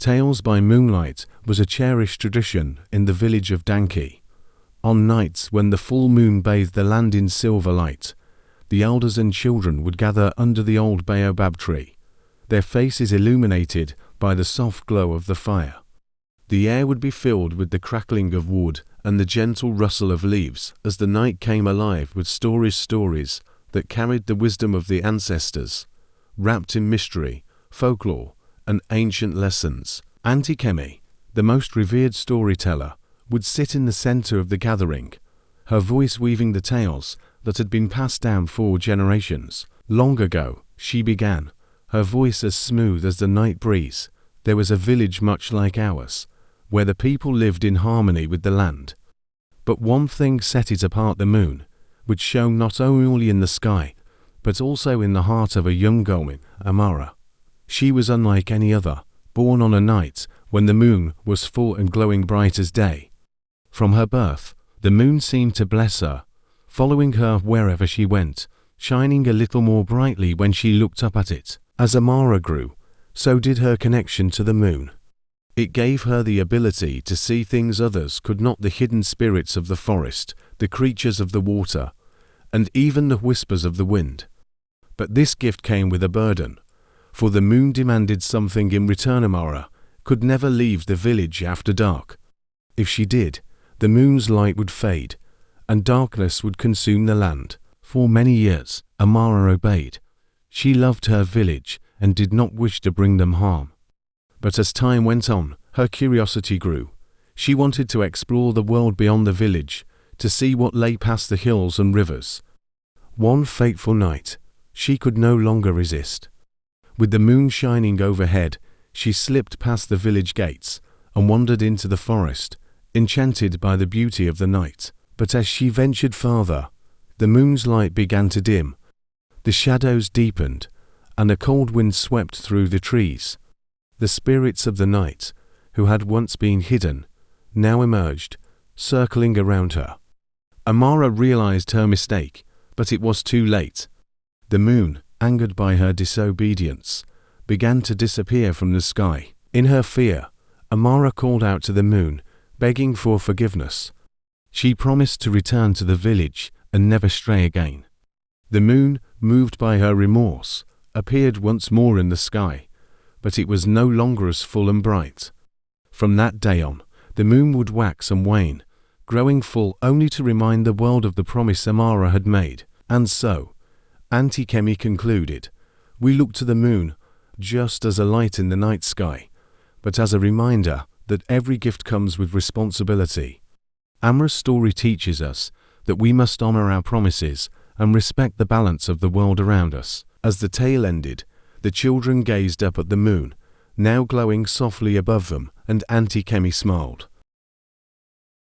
Tales by Moonlight was a cherished tradition in the village of Danki. On nights when the full moon bathed the land in silver light, the elders and children would gather under the old baobab tree, their faces illuminated by the soft glow of the fire. The air would be filled with the crackling of wood and the gentle rustle of leaves as the night came alive with stories that carried the wisdom of the ancestors, wrapped in mystery, folklore, and ancient lessons. Auntie Kemi, the most revered storyteller, would sit in the center of the gathering, her voice weaving the tales that had been passed down 4 generations. Long ago, she began, her voice as smooth as the night breeze. There was a village much like ours, where the people lived in harmony with the land. But one thing set it apart: the moon, which shone not only in the sky, but also in the heart of a young girl, Amara. She was unlike any other, born on a night when the moon was full and glowing bright as day. From her birth, the moon seemed to bless her, following her wherever she went, shining a little more brightly when she looked up at it. As Amara grew, so did her connection to the moon. It gave her the ability to see things others could not: the hidden spirits of the forest, the creatures of the water, and even the whispers of the wind. But this gift came with a burden, for the moon demanded something in return. Amara could never leave the village after dark. If she did, the moon's light would fade, and darkness would consume the land. For many years, Amara obeyed. She loved her village and did not wish to bring them harm. But as time went on, her curiosity grew. She wanted to explore the world beyond the village, to see what lay past the hills and rivers. One fateful night, she could no longer resist. With the moon shining overhead, she slipped past the village gates and wandered into the forest, enchanted by the beauty of the night. But as she ventured farther, the moon's light began to dim. The shadows deepened, and a cold wind swept through the trees. The spirits of the night, who had once been hidden, now emerged, circling around her. Amara realized her mistake, but it was too late. The moon, angered by her disobedience, began to disappear from the sky. In her fear, Amara called out to the moon, begging for forgiveness. She promised to return to the village and never stray again. The moon, moved by her remorse, appeared once more in the sky, but it was no longer as full and bright. From that day on, the moon would wax and wane, growing full only to remind the world of the promise Amara had made. And so, Auntie Kemi concluded, we look to the moon just as a light in the night sky, but as a reminder that every gift comes with responsibility. Amara's story teaches us that we must honor our promises and respect the balance of the world around us. As the tale ended, the children gazed up at the moon, now glowing softly above them, and Auntie Kemi smiled.